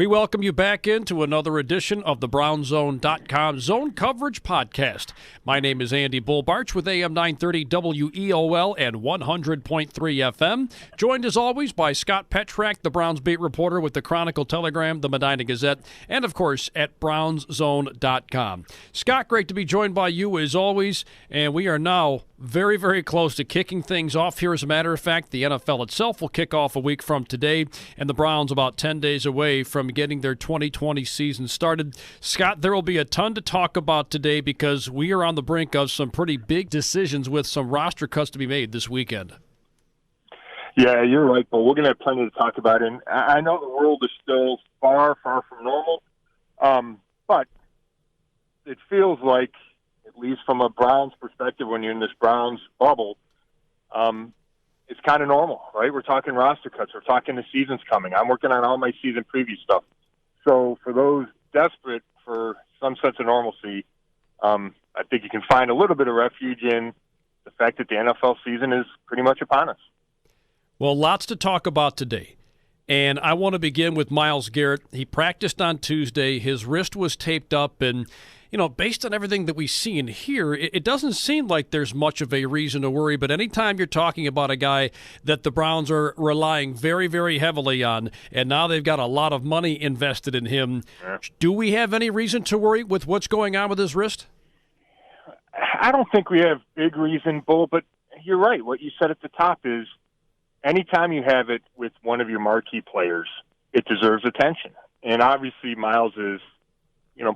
We welcome you back into another edition of the BrownZone.com Zone Coverage Podcast. My name is Andy Barch with AM 930 WEOL and 100.3 FM. Joined as always by Scott Petrak, the Browns beat reporter with the Chronicle, Telegram, the Medina Gazette, and of course at BrownZone.com. Scott, great to be joined by you as always, and we are now very, very close to kicking things off here. As a matter of fact, the NFL itself will kick off a week from today, and the Browns about 10 days away from getting their 2020 season started. Scott, there will be a ton to talk about today because we are on the brink of some pretty big decisions with some roster cuts to be made this weekend. Yeah, you're right, but we're going to have plenty to talk about. And I know the world is still far, far from normal, but it feels like, at least from a Browns perspective, when you're in this Browns bubble, it's kind of normal, right? We're talking roster cuts. We're talking the season's coming. I'm working on all my season preview stuff. So for those desperate for some sense of normalcy, I think you can find a little bit of refuge in the fact that the NFL season is pretty much upon us. Well, lots to talk about today. And I want to begin with Myles Garrett. He practiced on Tuesday. His wrist was taped up, and based on everything that we see and hear, it doesn't seem like there's much of a reason to worry. But anytime you're talking about a guy that the Browns are relying very, very heavily on, and now they've got a lot of money invested in him, do we have any reason to worry with what's going on with his wrist? I don't think we have big reason, Bull, but you're right. What you said at the top is anytime you have it with one of your marquee players, it deserves attention. And obviously Myles is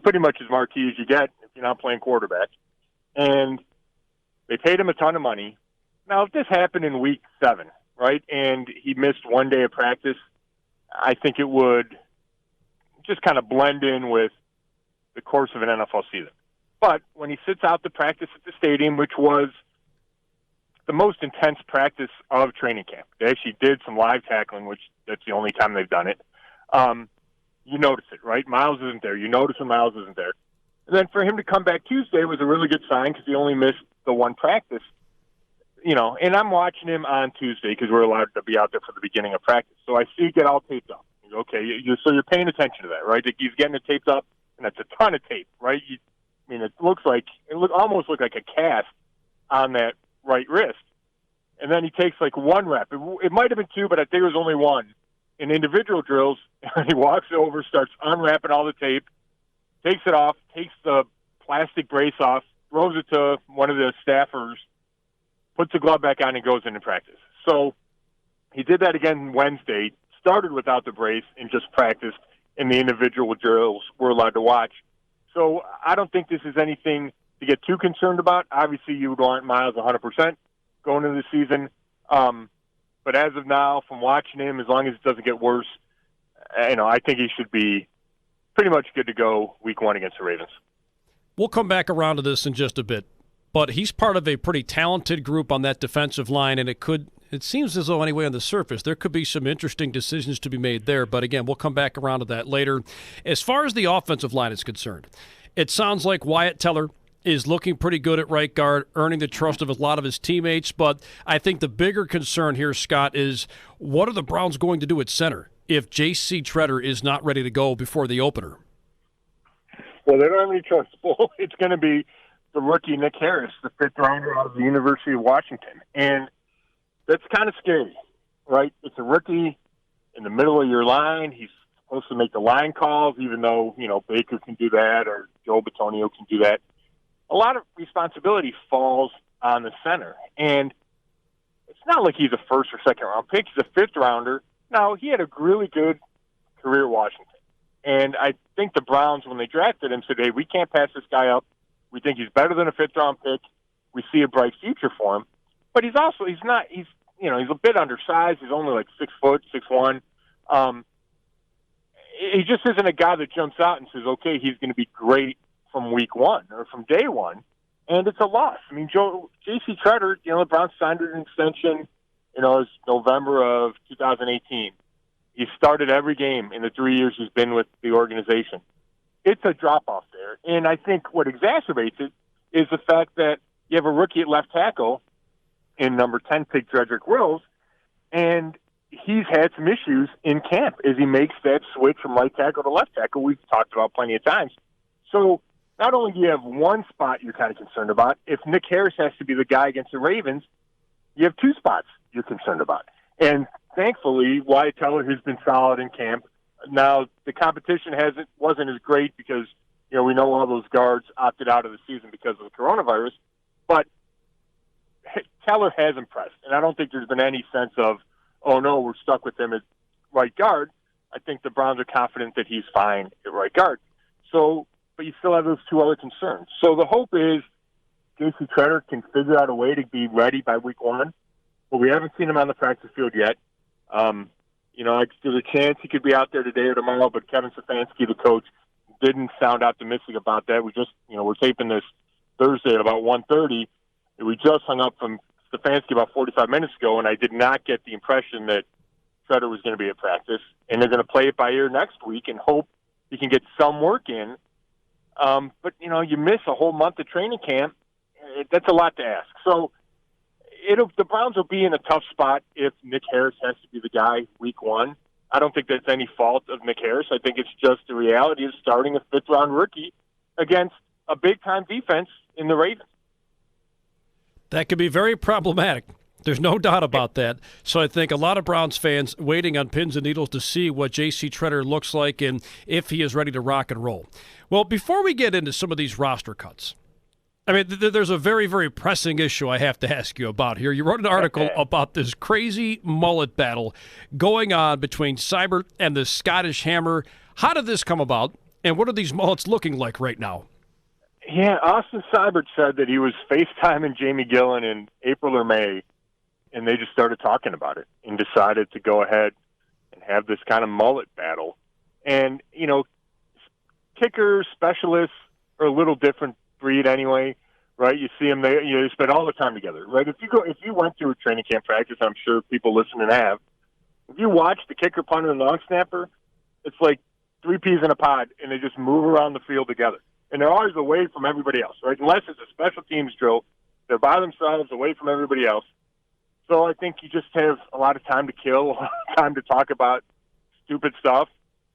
pretty much as marquee as you get if you're not playing quarterback. And they paid him a ton of money. Now, if this happened in week 7, right, and he missed one day of practice, I think it would just kind of blend in with the course of an NFL season. But when he sits out the practice at the stadium, which was the most intense practice of training camp, they actually did some live tackling, which that's the only time they've done it. You notice it, right? Myles isn't there. You notice when Myles isn't there. And then for him to come back Tuesday was a really good sign because he only missed the one practice. And I'm watching him on Tuesday because we're allowed to be out there for the beginning of practice. So I see it get all taped up. Okay, so you're paying attention to that, right? He's getting it taped up, and that's a ton of tape, right? It almost looked like a cast on that right wrist. And then he takes like one rep. It might have been 2, but I think it was only 1. In individual drills, he walks over, starts unwrapping all the tape, takes it off, takes the plastic brace off, throws it to one of the staffers, puts the glove back on, and goes into practice. So he did that again Wednesday, started without the brace, and just practiced in the individual drills we're allowed to watch. So I don't think this is anything to get too concerned about. Obviously, you would want Myles 100% going into the season. But as of now, from watching him, as long as it doesn't get worse, I think he should be pretty much good to go week 1 against the Ravens. We'll come back around to this in just a bit. But he's part of a pretty talented group on that defensive line, and it seems as though anyway on the surface there could be some interesting decisions to be made there. But again, we'll come back around to that later. As far as the offensive line is concerned, it sounds like Wyatt Teller is looking pretty good at right guard, earning the trust of a lot of his teammates. But I think the bigger concern here, Scott, is what are the Browns going to do at center if J.C. Tretter is not ready to go before the opener? Well, they don't have any choice. It's going to be the rookie Nick Harris, the 5th rounder out of the University of Washington. And that's kind of scary, right? It's a rookie in the middle of your line. He's supposed to make the line calls, even though, Baker can do that or Joe Bitonio can do that. A lot of responsibility falls on the center. And it's not like he's a 1st or 2nd round pick. He's a 5th rounder. Now, he had a really good career at Washington. And I think the Browns, when they drafted him, said, hey, we can't pass this guy up. We think he's better than a 5th round pick. We see a bright future for him. But he's a bit undersized. He's only like 6 foot, 6'1". He just isn't a guy that jumps out and says, okay, he's going to be great from week 1 or from day 1, and it's a loss. I mean, J.C. Tretter, the Browns signed an extension, it was November of 2018. He started every game in the 3 years he's been with the organization. It's a drop-off there, and I think what exacerbates it is the fact that you have a rookie at left tackle in number 10 pick Jedrick Wills, and he's had some issues in camp as he makes that switch from right tackle to left tackle. We've talked about plenty of times. So not only do you have one spot you're kind of concerned about, if Nick Harris has to be the guy against the Ravens, you have two spots you're concerned about. And thankfully, Wyatt Teller has been solid in camp. Now, the competition wasn't as great because, we know all those guards opted out of the season because of the coronavirus, but Teller has impressed. And I don't think there's been any sense of, oh, no, we're stuck with him at right guard. I think the Browns are confident that he's fine at right guard. So, but you still have those two other concerns. So the hope is J.C. Tretter can figure out a way to be ready by week 1. But we haven't seen him on the practice field yet. There's a chance he could be out there today or tomorrow, but Kevin Stefanski, the coach, didn't sound optimistic about that. We just, we're taping this Thursday at about 1:30. We just hung up from Stefanski about 45 minutes ago, and I did not get the impression that Tretter was going to be at practice. And they're going to play it by ear next week and hope he can get some work in. But, you miss a whole month of training camp. That's a lot to ask. So the Browns will be in a tough spot if Nick Harris has to be the guy week 1. I don't think that's any fault of Nick Harris. I think it's just the reality of starting a fifth-round rookie against a big-time defense in the Ravens. That could be very problematic. There's no doubt about that. So I think a lot of Browns fans waiting on pins and needles to see what J.C. Tretter looks like and if he is ready to rock and roll. Well, before we get into some of these roster cuts, I mean, there's a very, very pressing issue I have to ask you about here. You wrote an article about this crazy mullet battle going on between Seibert and the Scottish Hammer. How did this come about, and what are these mullets looking like right now? Yeah, Austin Seibert said that he was FaceTiming Jamie Gillen in April or May, and they just started talking about it and decided to go ahead and have this kind of mullet battle. And, kicker specialists are a little different breed anyway, right? You see them, they spend all the time together, right? If you went to a training camp practice, I'm sure people listening have, if you watch the kicker, punter, and long snapper, it's like 3 peas in a pod, and they just move around the field together. And they're always away from everybody else, right? Unless it's a special teams drill, they're by themselves, away from everybody else. So I think you just have a lot of time to kill, a lot of time to talk about stupid stuff.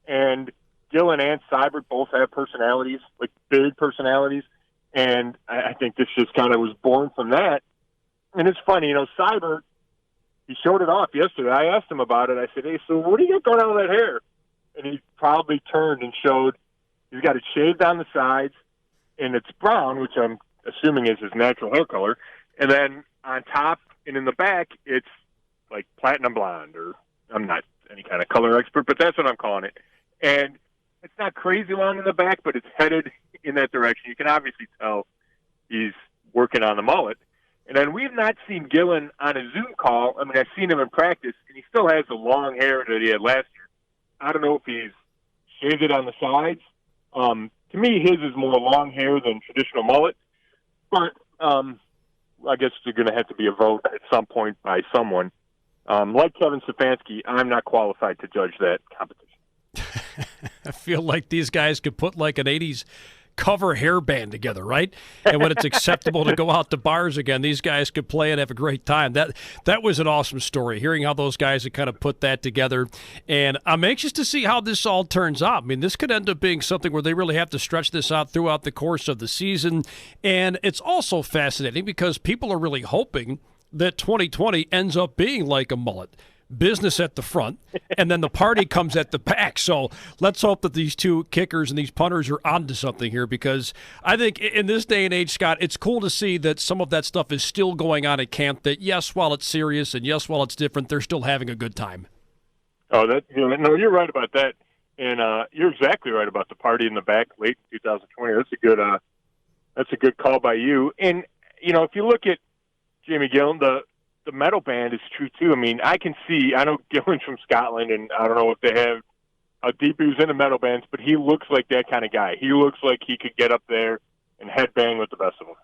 And Gillen and Seibert both have personalities, like big personalities. And I think this just kind of was born from that. And it's funny, Seibert, he showed it off yesterday. I asked him about it. I said, hey, so what do you got going on with that hair? And he probably turned and showed he's got it shaved on the sides, and it's brown, which I'm assuming is his natural hair color. And then on top and in the back, it's like platinum blonde, or I'm not any kind of color expert, but that's what I'm calling it. And it's not crazy long in the back, but it's headed in that direction. You can obviously tell he's working on the mullet. And then we've not seen Gillen on a Zoom call. I mean, I've seen him in practice, and he still has the long hair that he had last year. I don't know if he's shaved it on the sides. To me, his is more long hair than traditional mullet. But I guess there's going to have to be a vote at some point by someone. Like Kevin Stefanski, I'm not qualified to judge that competition. I feel like these guys could put like an 80s cover hairband together, right? And when it's acceptable to go out to bars again, these guys could play and have a great time. That was an awesome story, hearing how those guys have kind of put that together. And I'm anxious to see how this all turns out. I mean, this could end up being something where they really have to stretch this out throughout the course of the season. And it's also fascinating because people are really hoping that 2020 ends up being like a mullet. Business at the front, and then the party comes at the back. So let's hope that these two kickers and these punters are onto something here, because I think in this day and age, Scott, it's cool to see that some of that stuff is still going on at camp, that yes, while it's serious and yes, while it's different, they're still having a good time. Oh, no, you're right about that. And you're exactly right about the party in the back late 2020. That's a good call by you. And, if you look at Jamie Gillen, the metal band is true too. I mean, I know Gillen's from Scotland, and I don't know if they have how deep he was into metal bands, but he looks like that kind of guy. He looks like he could get up there and headbang with the best of them.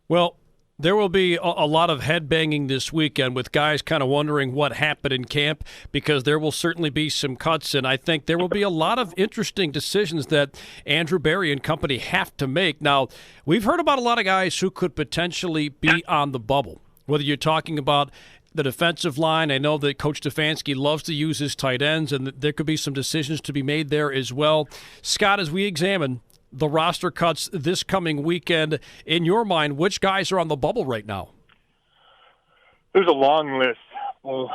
Well, there will be a lot of headbanging this weekend with guys kind of wondering what happened in camp, because there will certainly be some cuts, and I think there will be a lot of interesting decisions that Andrew Berry and company have to make. Now, we've heard about a lot of guys who could potentially be on the bubble. Whether you're talking about the defensive line. I know that Coach Stefanski loves to use his tight ends, and there could be some decisions to be made there as well. Scott, as we examine the roster cuts this coming weekend, in your mind, which guys are on the bubble right now? There's a long list. Well,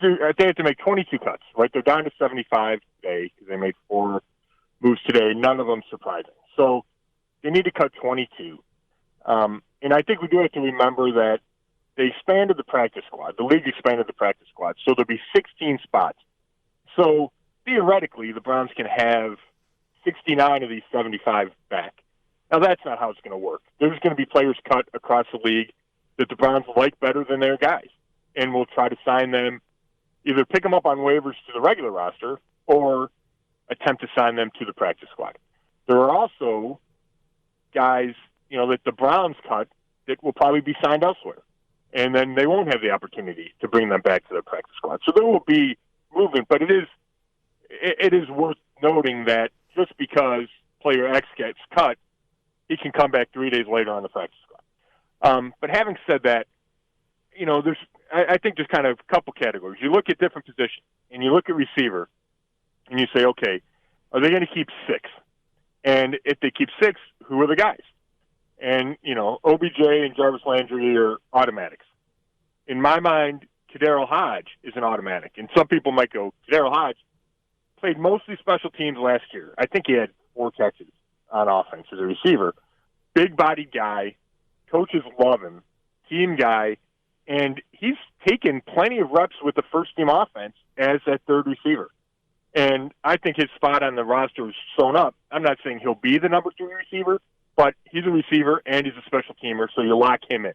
they have to make 22 cuts, right? They're down to 75 today because they made 4 moves today, none of them surprising. So they need to cut 22. And I think we do have to remember that they expanded the practice squad. The league expanded the practice squad. So there'll be 16 spots. So theoretically, the Browns can have 69 of these 75 back. Now, that's not how it's going to work. There's going to be players cut across the league that the Browns like better than their guys. And we'll try to sign them, either pick them up on waivers to the regular roster or attempt to sign them to the practice squad. There are also guys, that the Browns cut that will probably be signed elsewhere. And then they won't have the opportunity to bring them back to their practice squad. So there will be movement, but it is worth noting that just because player X gets cut, he can come back 3 days later on the practice squad. But having said that, I think there's kind of a couple categories. You look at different positions, and you look at receiver, and you say, okay, are they going to keep 6? And if they keep 6, who are the guys? And, OBJ and Jarvis Landry are automatics. In my mind, Kadarius Hodge is an automatic. And some people might go, Kadarius Hodge played mostly special teams last year. I think he had 4 catches on offense as a receiver. Big-bodied guy. Coaches love him. Team guy. And he's taken plenty of reps with the first-team offense as that third receiver. And I think his spot on the roster is sewn up. I'm not saying he'll be the number 3 receiver, but he's a receiver and he's a special teamer, so you lock him in.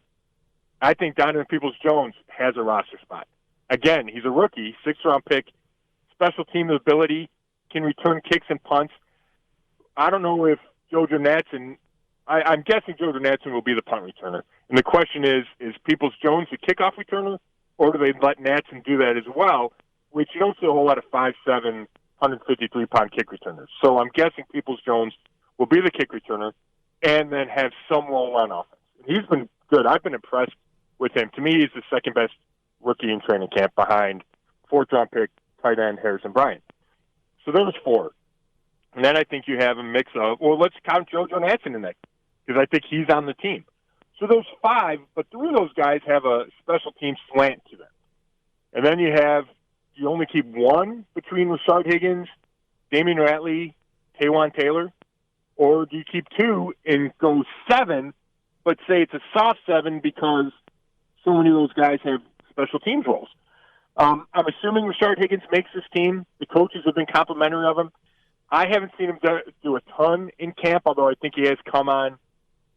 I think Donovan Peoples-Jones has a roster spot. Again, he's a rookie, 6th-round pick, special team ability, can return kicks and punts. I don't know if Jojo Natson – I'm guessing Jojo Natson will be the punt returner. And the question is Peoples-Jones the kickoff returner, or do they let Natson do that as well, which you don't see a whole lot of 5'7", 153-pound kick returners. So I'm guessing Peoples-Jones will be the kick returner and then have some role on offense. He's been good. I've been impressed with him. To me, he's the second-best rookie in training camp behind 4th-round pick tight end Harrison Bryant. So there's 4. And then I think you have a mix of, let's count JoJo Natson in that, because I think he's on the team. So there's 5, but 3 of those guys have a special team slant to them. And then you only keep 1 between Rashard Higgins, Damian Ratley, Taywan Taylor, or do you keep 2 and go 7, but say it's a soft 7 because so many of those guys have special teams roles? I'm assuming Rashard Higgins makes this team. The coaches have been complimentary of him. I haven't seen him do a ton in camp, although I think he has come on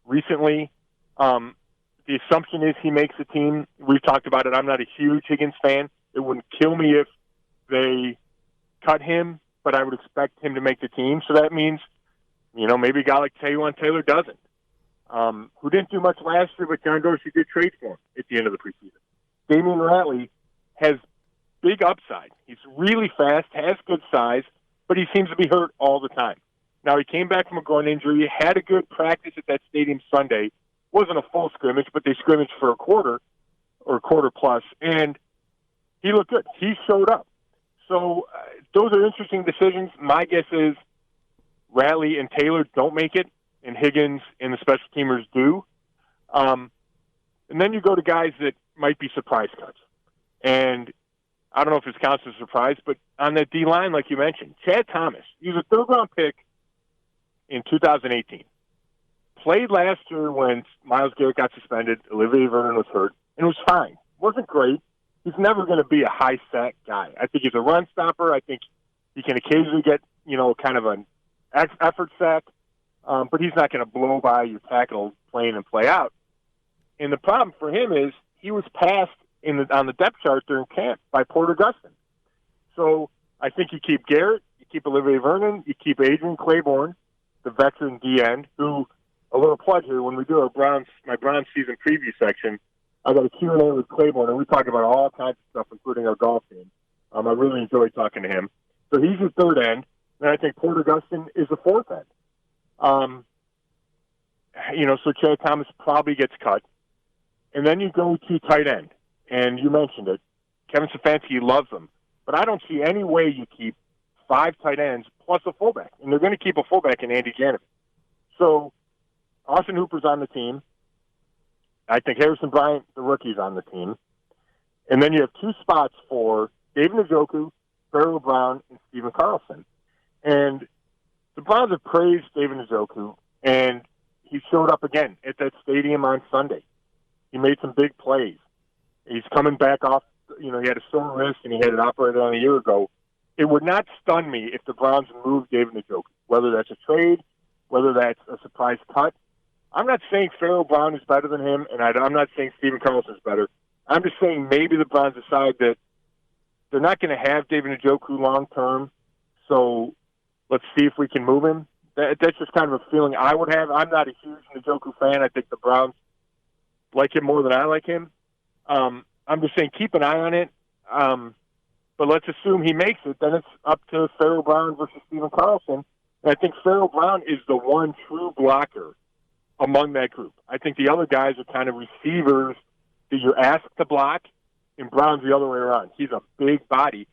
recently. The assumption is he makes the team. We've talked about it. I'm not a huge Higgins fan. It wouldn't kill me if they cut him, but I would expect him to make the team. So that means, maybe a guy like Taywan Taylor doesn't, who didn't do much last year, but John Dorsey did trade for him at the end of the preseason. Damian Ratley has big upside. He's really fast, has good size, but he seems to be hurt all the time. Now, he came back from a groin injury, had a good practice at that stadium Sunday. Wasn't a full scrimmage, but they scrimmaged for a quarter or a quarter plus, and he looked good. He showed up. So those are interesting decisions. My guess is Ratley and Taylor don't make it, and Higgins and the special teamers do. And then you go to guys that might be surprise cuts. And I don't know if this counts as a surprise, but on that D-line, like you mentioned, Chad Thomas, he was a 3rd-round pick in 2018. Played last year when Myles Garrett got suspended, Olivier Vernon was hurt, and it was fine. Wasn't great. He's never going to be a high-sack guy. I think he's a run stopper. I think he can occasionally get, kind of an effort sack, but he's not going to blow by your tackle playing and play out. And the problem for him is he was passed on the depth chart during camp by Porter Gustin. So I think you keep Garrett, you keep Olivier Vernon, you keep Adrian Claiborne, the veteran D-end, who, a little plug here, when we do my Browns season preview section, I got a Q&A with Claiborne, and we talk about all kinds of stuff, including our golf game. I really enjoy talking to him. So he's the 3rd end, and I think Porter Gustin is the 4th end. So Chad Thomas probably gets cut. And then you go to tight end, and you mentioned it. Kevin Stefanski loves them. But I don't see any way you keep 5 tight ends plus a fullback. And they're going to keep a fullback in Andy Janovich. So Austin Hooper's on the team. I think Harrison Bryant, the rookie's on the team. And then you have 2 spots for David Njoku, Pharaoh Brown, and Stephen Carlson. And the Browns have praised David Njoku, and he showed up again at that stadium on Sunday. He made some big plays. He's coming back off, he had a sore wrist and he had it operated on a year ago. It would not stun me if the Browns moved David Njoku, whether that's a trade, whether that's a surprise cut. I'm not saying Pharaoh Brown is better than him, and I'm not saying Stephen Carlson is better. I'm just saying maybe the Browns decide that they're not going to have David Njoku long term, so let's see if we can move him. That's just kind of a feeling I would have. I'm not a huge Njoku fan. I think the Browns like him more than I like him. I'm just saying keep an eye on it. But let's assume he makes it. Then it's up to Pharaoh Brown versus Stephen Carlson. And I think Pharaoh Brown is the one true blocker among that group. I think the other guys are kind of receivers that you're asked to block, and Brown's the other way around. He's a big body.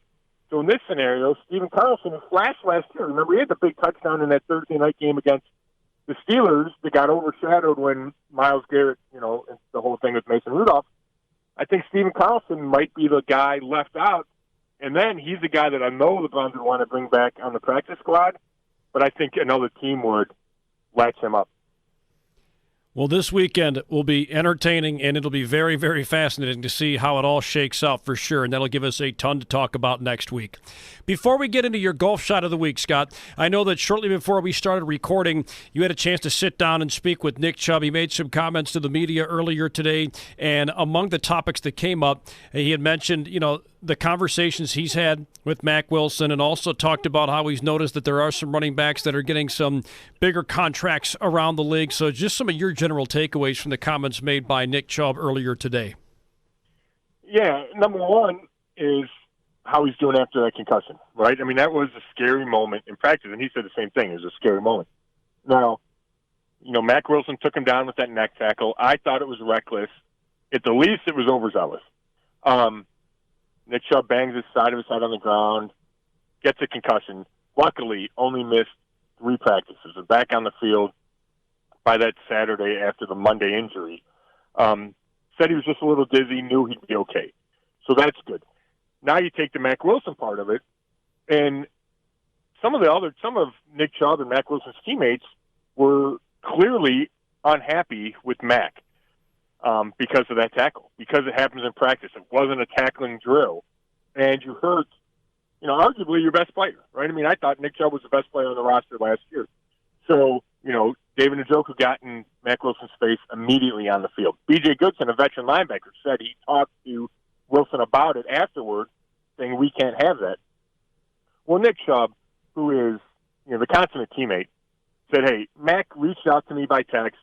So in this scenario, Stephen Carlson flashed last year. Remember, he had the big touchdown in that Thursday night game against the Steelers that got overshadowed when Myles Garrett, and the whole thing with Mason Rudolph. I think Stephen Carlson might be the guy left out, and then he's the guy that I know the Browns would want to bring back on the practice squad, but I think another team would latch him up. Well, this weekend will be entertaining, and it'll be very, very fascinating to see how it all shakes out for sure, and that'll give us a ton to talk about next week. Before we get into your golf shot of the week, Scott, I know that shortly before we started recording, you had a chance to sit down and speak with Nick Chubb. He made some comments to the media earlier today, and among the topics that came up, he had mentioned, the conversations he's had with Mack Wilson, and also talked about how he's noticed that there are some running backs that are getting some bigger contracts around the league. So just some of your general takeaways from the comments made by Nick Chubb earlier today. Yeah, number one is how he's doing after that concussion, right? I mean, that was a scary moment in practice, and he said the same thing. It was a scary moment. Now, Mack Wilson took him down with that neck tackle. I thought it was reckless. At the least, it was overzealous. Nick Chubb bangs his side of his head on the ground, gets a concussion. Luckily, only missed 3 practices. And back on the field by that Saturday after the Monday injury. Said he was just a little dizzy, knew he'd be okay. So that's good. Now you take the Mack Wilson part of it, and some of Nick Chubb and Mack Wilson's teammates were clearly unhappy with Mack. Because of that tackle, because it happens in practice. It wasn't a tackling drill. And you hurt, arguably your best player, right? I mean, I thought Nick Chubb was the best player on the roster last year. So, David Njoku got in Mack Wilson's face immediately on the field. B.J. Goodson, a veteran linebacker, said he talked to Wilson about it afterward, saying we can't have that. Well, Nick Chubb, who is, the consummate teammate, said, hey, Mack reached out to me by text.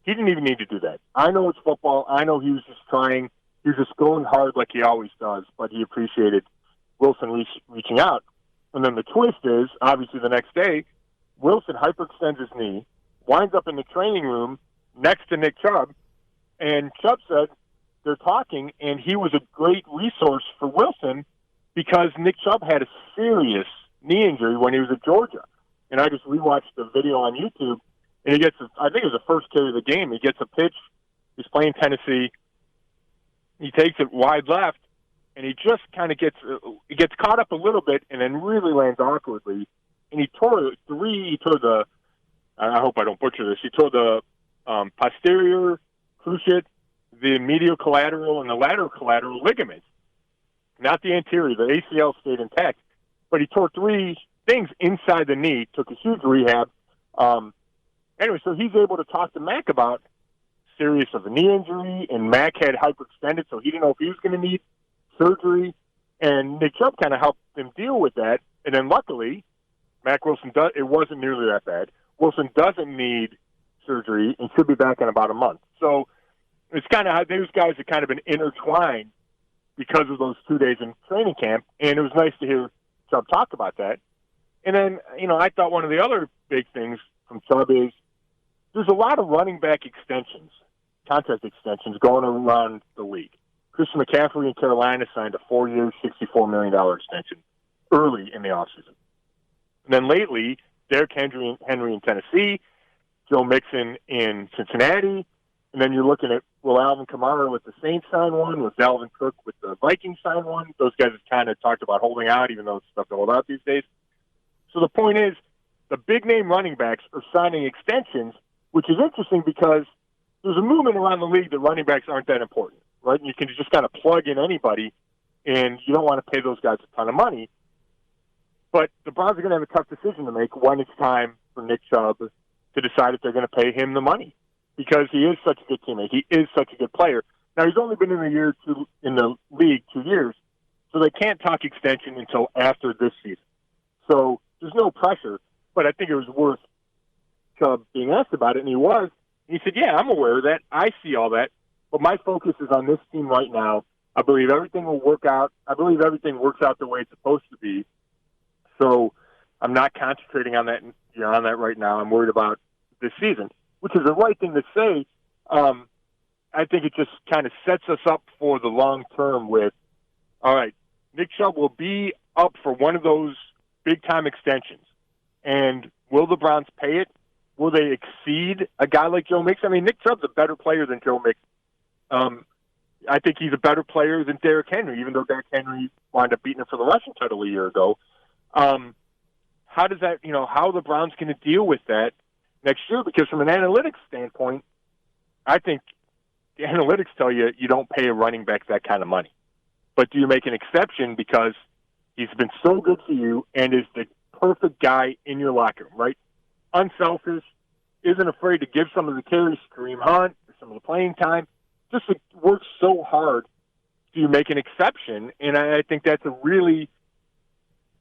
He didn't even need to do that. I know it's football. I know he was just trying. He was just going hard like he always does, but he appreciated Wilson reaching out. And then the twist is, obviously the next day, Wilson hyperextends his knee, winds up in the training room next to Nick Chubb, and Chubb said they're talking, and he was a great resource for Wilson because Nick Chubb had a serious knee injury when he was at Georgia. And I just rewatched the video on YouTube, and he gets, I think it was the first carry of the game, he gets a pitch. He's playing Tennessee. He takes it wide left, and he just kind of gets caught up a little bit and then really lands awkwardly. And he tore the, I hope I don't butcher this, he tore the posterior cruciate, the medial collateral, and the lateral collateral ligaments. Not the anterior. The ACL stayed intact. But he tore 3 things inside the knee, took a huge rehab. Anyway, so he's able to talk to Mack about serious of a knee injury, and Mack had hyperextended, so he didn't know if he was going to need surgery. And Nick Chubb kind of helped him deal with that. And then luckily, Mack Wilson, it wasn't nearly that bad. Wilson doesn't need surgery and should be back in about a month. So it's kind of how those guys have kind of been intertwined because of those 2 days in training camp. And it was nice to hear Chubb talk about that. And then, I thought one of the other big things from Chubb is there's a lot of running back extensions contract extensions going around the league. Christian McCaffrey in Carolina signed a 4-year, $64 million extension early in the offseason. And then lately, Derrick Henry in Tennessee, Joe Mixon in Cincinnati, and then you're looking at will Alvin Kamara with the Saints sign one, will Dalvin Cook with the Vikings sign one. Those guys have kind of talked about holding out, even though it's stuff to hold out these days. So the point is, the big-name running backs are signing extensions, which is interesting because there's a movement around the league that running backs aren't that important, right? And you can just kind of plug in anybody, and you don't want to pay those guys a ton of money. But the Browns are going to have a tough decision to make when it's time for Nick Chubb to decide if they're going to pay him the money, because he is such a good teammate. He is such a good player. Now, he's only been in the league 2 years, so they can't talk extension until after this season. So there's no pressure, but I think it was worth Chubb being asked about it, and he was. And he said, yeah, I'm aware of that. I see all that, but my focus is on this team right now. I believe everything will work out. I believe everything works out the way it's supposed to be. So I'm not concentrating on that, right now. I'm worried about this season, which is the right thing to say. I think it just kind of sets us up for the long term with, all right, Nick Chubb will be up for one of those big-time extensions. And will the Browns pay it? Will they exceed a guy like Joe Mixon? I mean, Nick Chubb's a better player than Joe Mixon. I think he's a better player than Derrick Henry, even though Derrick Henry wound up beating him for the rushing title a year ago. How does that, how are the Browns going to deal with that next year? Because from an analytics standpoint, I think the analytics tell you you don't pay a running back that kind of money. But do you make an exception because he's been so good for you and is the perfect guy in your locker room, right? Unselfish, isn't afraid to give some of the carries to Kareem Hunt or some of the playing time. Just works so hard. Do you make an exception? And I think that's a really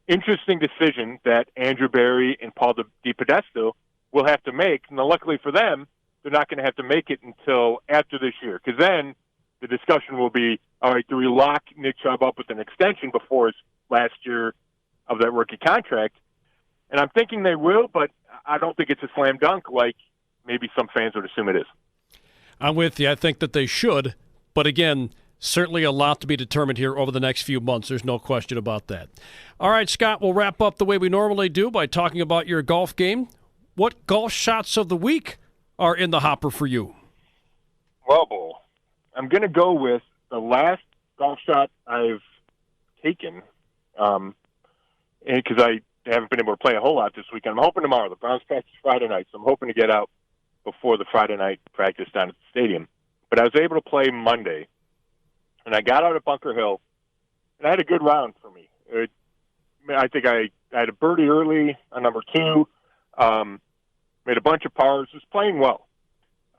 interesting decision that Andrew Berry and Paul DePodesta will have to make. Now, luckily for them, they're not going to have to make it until after this year, because then the discussion will be, all right, do we lock Nick Chubb up with an extension before his last year of that rookie contract? And I'm thinking they will, but I don't think it's a slam dunk like maybe some fans would assume it is. I'm with you. I think that they should. But again, certainly a lot to be determined here over the next few months. There's no question about that. All right, Scott, we'll wrap up the way we normally do by talking about your golf game. What golf shots of the week are in the hopper for you? Well, Bull, I'm going to go with the last golf shot I've taken, because I haven't been able to play a whole lot this weekend. I'm hoping tomorrow. The Browns practice Friday night, so I'm hoping to get out before the Friday night practice down at the stadium. But I was able to play Monday, and I got out at Bunker Hill, and I had a good round for me. I think I had a birdie early on number 2, made a bunch of pars, was playing well.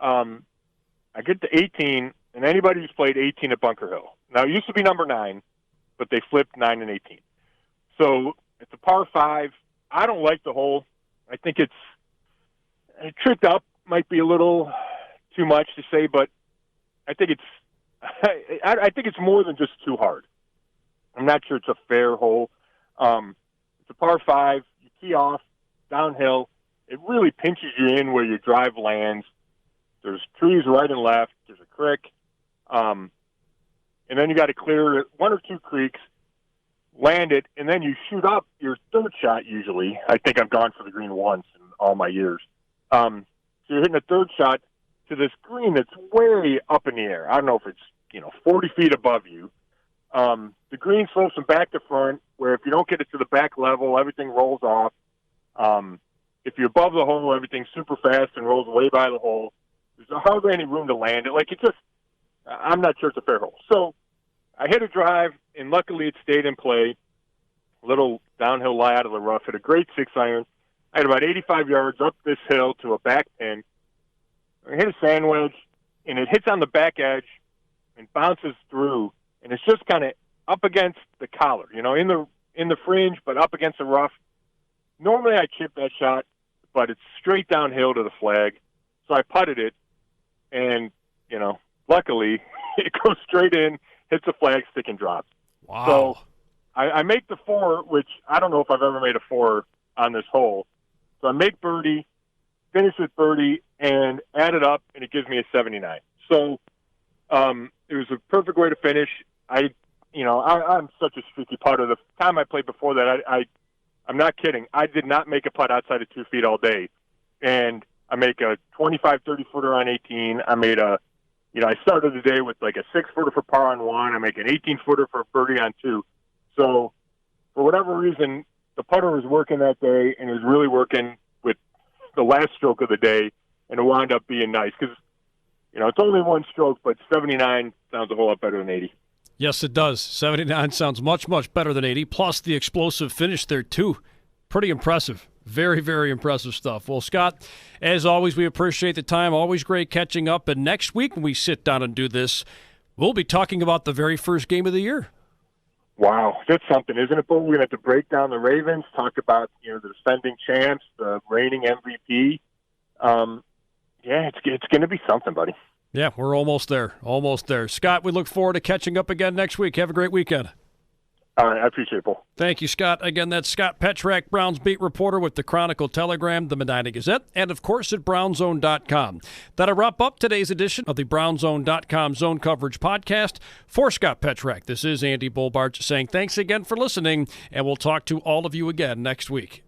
I get to 18, and anybody who's played 18 at Bunker Hill. Now, it used to be number 9, but they flipped 9 and 18. So it's a par 5. I don't like the hole. I think it's tricked up. Might be a little too much to say, but I think it's more than just too hard. I'm not sure it's a fair hole. It's a par 5. You tee off downhill. It really pinches you in where your drive lands. There's trees right and left. There's a creek. And then you got to clear 1 or 2 creeks, land it, and then you shoot up your third shot usually. I think I've gone for the green once in all my years. So you're hitting a third shot to this green that's way up in the air. I don't know if it's 40 feet above you. The green slopes from back to front, where if you don't get it to the back level, everything rolls off. If you're above the hole, everything's super fast and rolls way by the hole. There's hardly any room to land it. I'm not sure it's a fair hole. So I hit a drive, and luckily it stayed in play. A little downhill lie out of the rough. Hit a great 6-iron. I had about 85 yards up this hill to a back pin. I hit a sand wedge, and it hits on the back edge and bounces through, and it's just kind of up against the collar, in the fringe, but up against the rough. Normally I chip that shot, but it's straight downhill to the flag. So I putted it, and, luckily it goes straight in, hits the flag stick, and drops. Wow. So I make the 4, which I don't know if I've ever made a 4 on this hole. So I make birdie, finish with birdie, and add it up, and it gives me a 79. So it was a perfect way to finish. I'm such a streaky putter. The time I played before that, I'm not kidding. I did not make a putt outside of 2 feet all day. And I make a 25, 30-footer on 18. I made I started the day with like a 6-footer for par on 1. I make an 18-footer for birdie on 2. So for whatever reason, the putter was working that day, and it was really working with the last stroke of the day, and it wound up being nice because, it's only one stroke, but 79 sounds a whole lot better than 80. Yes, it does. 79 sounds much, much better than 80, plus the explosive finish there, too. Pretty impressive. Very, very impressive stuff. Well, Scott, as always, we appreciate the time. Always great catching up. And next week when we sit down and do this, we'll be talking about the very first game of the year. Wow, that's something, isn't it, Bo? We're going to have to break down the Ravens, talk about the defending champs, the reigning MVP. It's going to be something, buddy. Yeah, we're almost there. Almost there. Scott, we look forward to catching up again next week. Have a great weekend. All right, I appreciate it, Paul. Thank you, Scott. Again, that's Scott Petrak, Browns beat reporter with the Chronicle, Telegram, the Medina Gazette, and, of course, at brownzone.com. That'll wrap up today's edition of the brownzone.com Zone Coverage Podcast. For Scott Petrak, this is Andy Barch saying thanks again for listening, and we'll talk to all of you again next week.